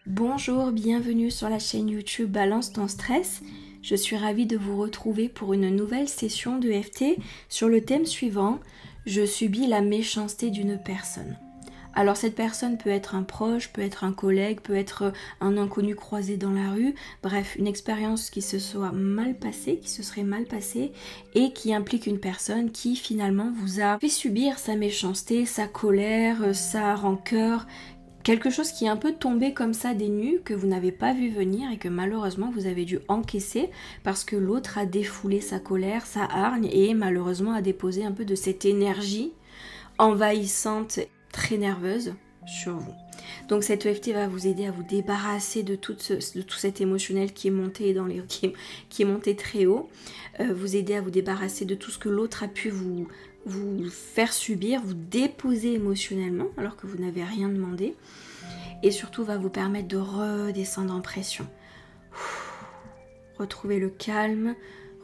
Bonjour, bienvenue sur la chaîne YouTube Balance ton stress. Je suis ravie de vous retrouver pour une nouvelle session de FT sur le thème suivant. Je subis la méchanceté d'une personne. Alors cette personne peut être un proche, peut être un collègue, peut être un inconnu croisé dans la rue. Bref, une expérience qui se serait mal passée et qui implique une personne qui finalement vous a fait subir sa méchanceté, sa colère, sa rancœur. Quelque chose qui est un peu tombé comme ça des nues, que vous n'avez pas vu venir et que malheureusement vous avez dû encaisser parce que l'autre a défoulé sa colère, sa hargne et malheureusement a déposé un peu de cette énergie envahissante, très nerveuse sur vous. Donc cette EFT va vous aider à vous débarrasser de tout cet émotionnel qui est monté qui est monté très haut, vous aider à vous débarrasser de tout ce que l'autre a pu vous faire subir, vous déposer émotionnellement alors que vous n'avez rien demandé, et surtout va vous permettre de redescendre en pression. Retrouver le calme,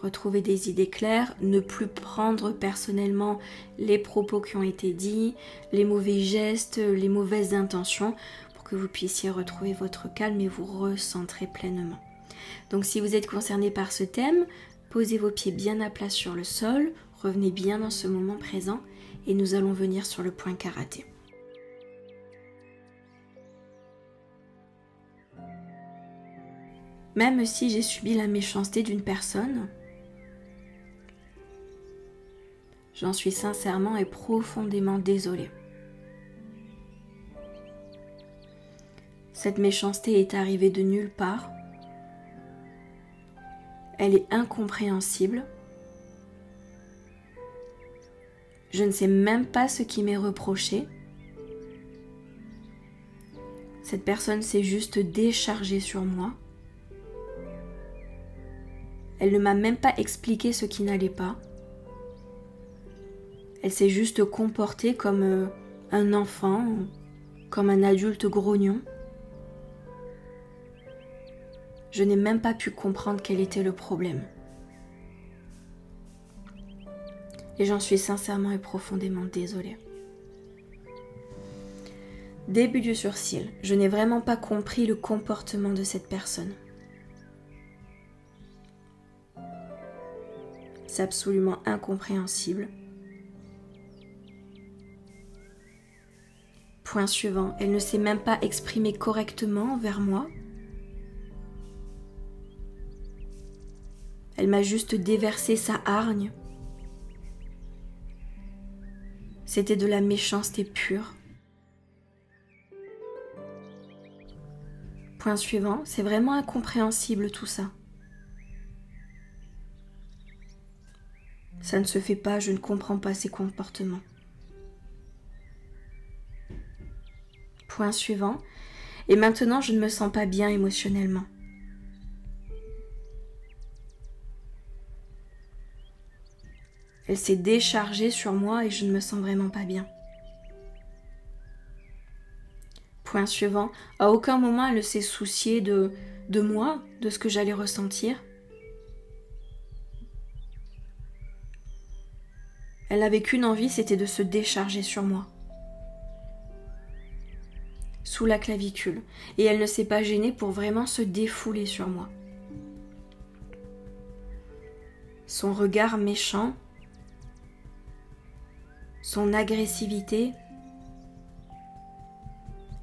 retrouver des idées claires, ne plus prendre personnellement les propos qui ont été dits, les mauvais gestes, les mauvaises intentions, pour que vous puissiez retrouver votre calme et vous recentrer pleinement. Donc si vous êtes concerné par ce thème, posez vos pieds bien à plat sur le sol, revenez bien dans ce moment présent et nous allons venir sur le point karaté. Même si j'ai subi la méchanceté d'une personne, j'en suis sincèrement et profondément désolée. Cette méchanceté est arrivée de nulle part. Elle est incompréhensible. Je ne sais même pas ce qui m'est reproché. Cette personne s'est juste déchargée sur moi. Elle ne m'a même pas expliqué ce qui n'allait pas. Elle s'est juste comportée comme un enfant, comme un adulte grognon. Je n'ai même pas pu comprendre quel était le problème. Et j'en suis sincèrement et profondément désolée. Début du sursis, je n'ai vraiment pas compris le comportement de cette personne. C'est absolument incompréhensible. Point suivant, elle ne s'est même pas exprimée correctement envers moi. Elle m'a juste déversé sa hargne. C'était de la méchanceté pure. Point suivant, c'est vraiment incompréhensible tout ça. Ça ne se fait pas, je ne comprends pas ces comportements. Point suivant, et maintenant je ne me sens pas bien émotionnellement. Elle s'est déchargée sur moi et je ne me sens vraiment pas bien. Point suivant, à aucun moment elle ne s'est souciée de moi, de ce que j'allais ressentir. Elle n'avait qu'une envie, c'était de se décharger sur moi. Sous la clavicule. Et elle ne s'est pas gênée pour vraiment se défouler sur moi. Son regard méchant, son agressivité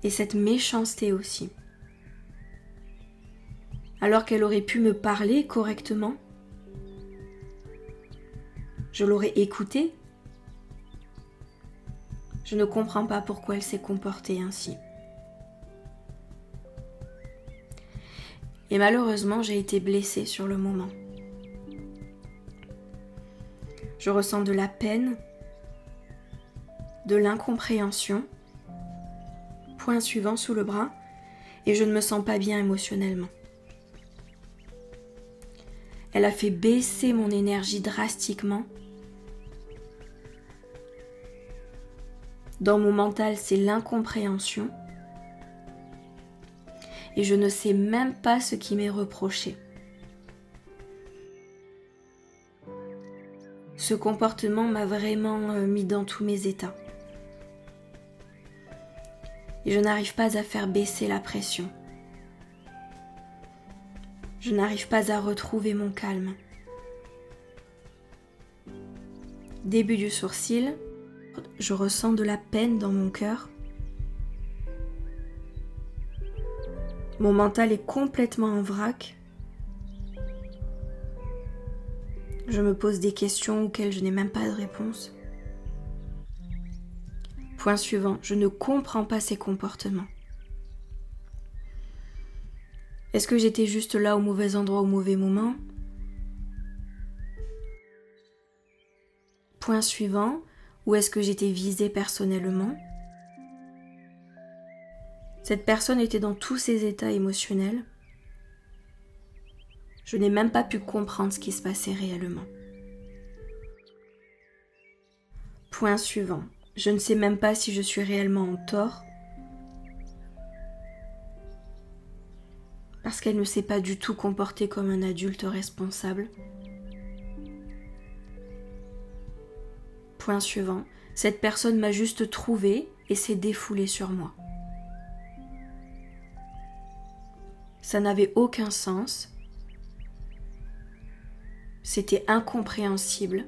et cette méchanceté aussi. Alors qu'elle aurait pu me parler correctement, je l'aurais écoutée. Je ne comprends pas pourquoi elle s'est comportée ainsi. Et malheureusement, j'ai été blessée sur le moment. Je ressens de la peine, de l'incompréhension, point suivant sous le bras, et je ne me sens pas bien émotionnellement. Elle a fait baisser mon énergie drastiquement. Dans mon mental, c'est l'incompréhension. Et je ne sais même pas ce qui m'est reproché. Ce comportement m'a vraiment mis dans tous mes états. Et je n'arrive pas à faire baisser la pression. Je n'arrive pas à retrouver mon calme. Début du sourcil, je ressens de la peine dans mon cœur. Mon mental est complètement en vrac. Je me pose des questions auxquelles je n'ai même pas de réponse. Point suivant, je ne comprends pas ces comportements. Est-ce que j'étais juste là au mauvais endroit au mauvais moment? Point suivant, ou est-ce que j'étais visée personnellement? Cette personne était dans tous ses états émotionnels. Je n'ai même pas pu comprendre ce qui se passait réellement. Point suivant, je ne sais même pas si je suis réellement en tort, parce qu'elle ne s'est pas du tout comportée comme un adulte responsable. Point suivant, cette personne m'a juste trouvée et s'est défoulée sur moi. Ça n'avait aucun sens. C'était incompréhensible.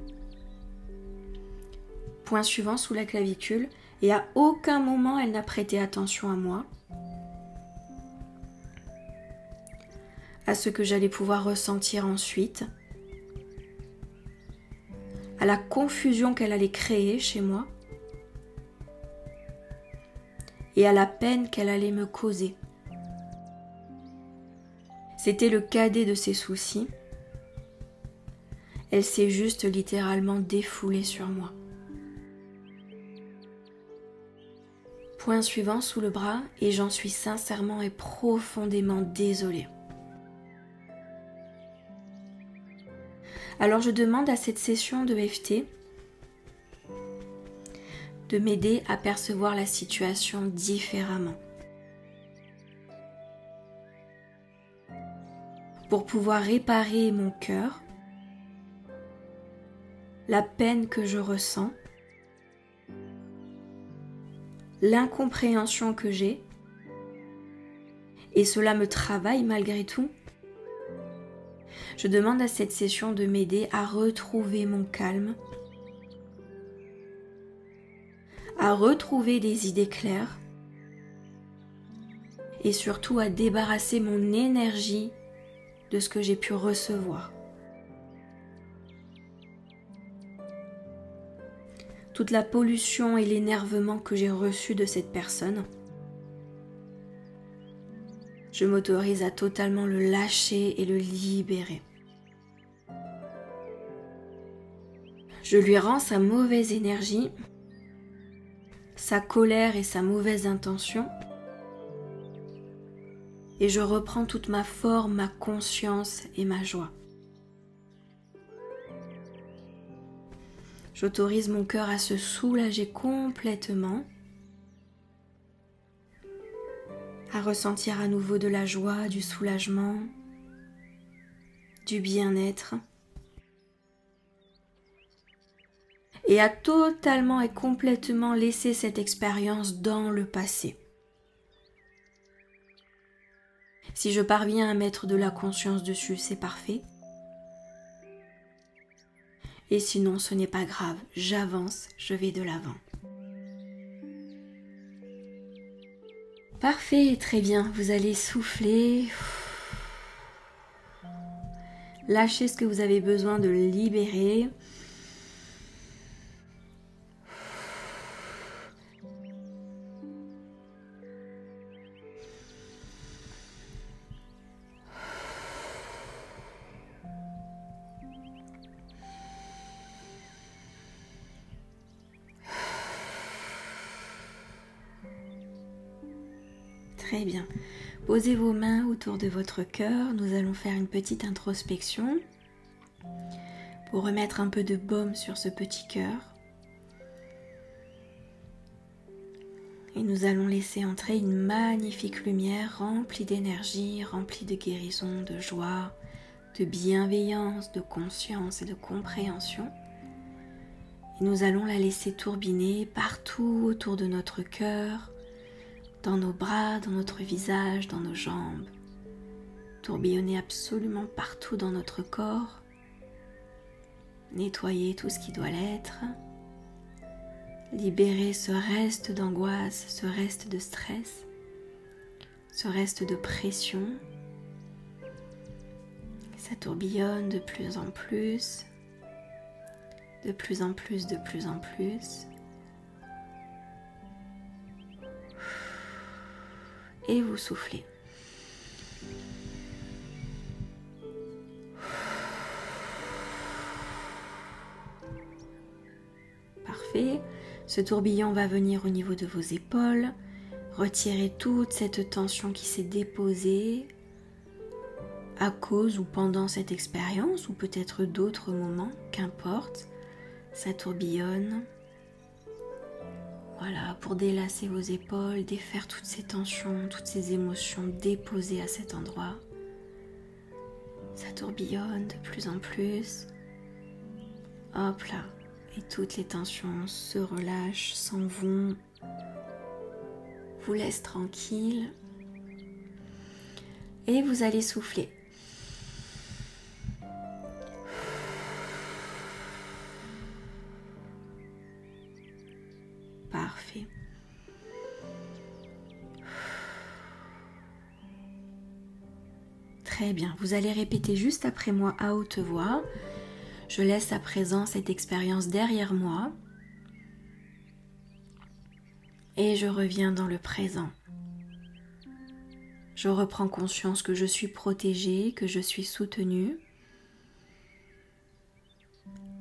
Point suivant, sous la clavicule, et à aucun moment elle n'a prêté attention à moi, à ce que j'allais pouvoir ressentir ensuite, à la confusion qu'elle allait créer chez moi et à la peine qu'elle allait me causer. C'était le cadet de ses soucis. Elle s'est juste littéralement défoulée sur moi. Point suivant sous le bras, et j'en suis sincèrement et profondément désolée. Alors je demande à cette session de EFT de m'aider à percevoir la situation différemment. Pour pouvoir réparer mon cœur, la peine que je ressens, l'incompréhension que j'ai, et cela me travaille malgré tout. Je demande à cette session de m'aider à retrouver mon calme, à retrouver des idées claires et surtout à débarrasser mon énergie de ce que j'ai pu recevoir. Toute la pollution et l'énervement que j'ai reçu de cette personne, je m'autorise à totalement le lâcher et le libérer. Je lui rends sa mauvaise énergie, sa colère et sa mauvaise intention, et je reprends toute ma forme, ma conscience et ma joie. J'autorise mon cœur à se soulager complètement, à ressentir à nouveau de la joie, du soulagement, du bien-être, et à totalement et complètement laisser cette expérience dans le passé. Si je parviens à mettre de la conscience dessus, c'est parfait. Et sinon, ce n'est pas grave, j'avance, je vais de l'avant. Parfait, très bien, vous allez souffler. Lâchez ce que vous avez besoin de libérer. Très bien. Posez vos mains autour de votre cœur. Nous allons faire une petite introspection pour remettre un peu de baume sur ce petit cœur. Et nous allons laisser entrer une magnifique lumière remplie d'énergie, remplie de guérison, de joie, de bienveillance, de conscience et de compréhension. Et nous allons la laisser tourbiner partout autour de notre cœur, dans nos bras, dans notre visage, dans nos jambes, tourbillonner absolument partout dans notre corps, nettoyer tout ce qui doit l'être, libérer ce reste d'angoisse, ce reste de stress, ce reste de pression. Ça tourbillonne de plus en plus, de plus en plus, de plus en plus. Et vous soufflez. Parfait. Ce tourbillon va venir au niveau de vos épaules, retirer toute cette tension qui s'est déposée à cause ou pendant cette expérience, ou peut-être d'autres moments, qu'importe. Ça tourbillonne. Voilà, pour délasser vos épaules, défaire toutes ces tensions, toutes ces émotions déposées à cet endroit. Ça tourbillonne de plus en plus. Hop là. Et toutes les tensions se relâchent, s'en vont, vous laissent tranquille. Et vous allez souffler. Parfait. Très bien, vous allez répéter juste après moi à haute voix. Je laisse à présent cette expérience derrière moi et je reviens dans le présent. Je reprends conscience que je suis protégée, que je suis soutenue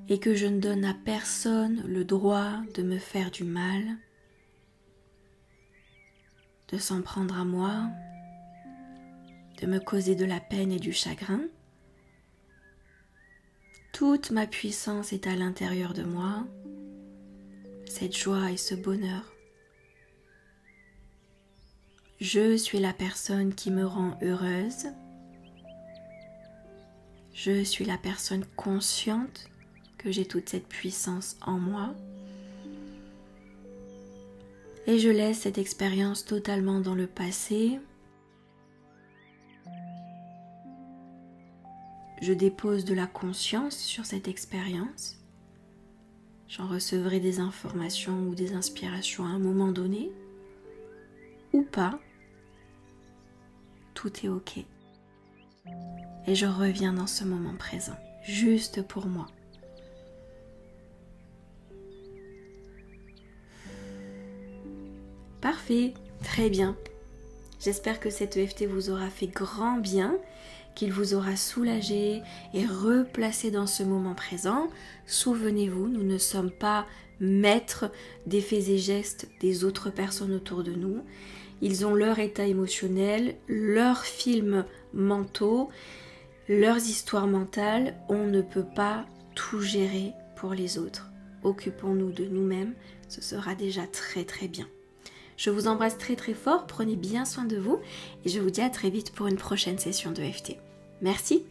et que je ne donne à personne le droit de me faire du mal, de s'en prendre à moi, de me causer de la peine et du chagrin. Toute ma puissance est à l'intérieur de moi, cette joie et ce bonheur. Je suis la personne qui me rend heureuse. Je suis la personne consciente que j'ai toute cette puissance en moi. Et je laisse cette expérience totalement dans le passé. Je dépose de la conscience sur cette expérience. J'en recevrai des informations ou des inspirations à un moment donné, ou pas. Tout est ok. Et je reviens dans ce moment présent, juste pour moi. Parfait, très bien. J'espère que cette EFT vous aura fait grand bien, qu'il vous aura soulagé et replacé dans ce moment présent. Souvenez-vous, nous ne sommes pas maîtres des faits et gestes des autres personnes autour de nous. Ils ont leur état émotionnel, leurs films mentaux, leurs histoires mentales. On ne peut pas tout gérer pour les autres. Occupons-nous de nous-mêmes, ce sera déjà très très bien. Je vous embrasse très très fort, prenez bien soin de vous et je vous dis à très vite pour une prochaine session de EFT. Merci.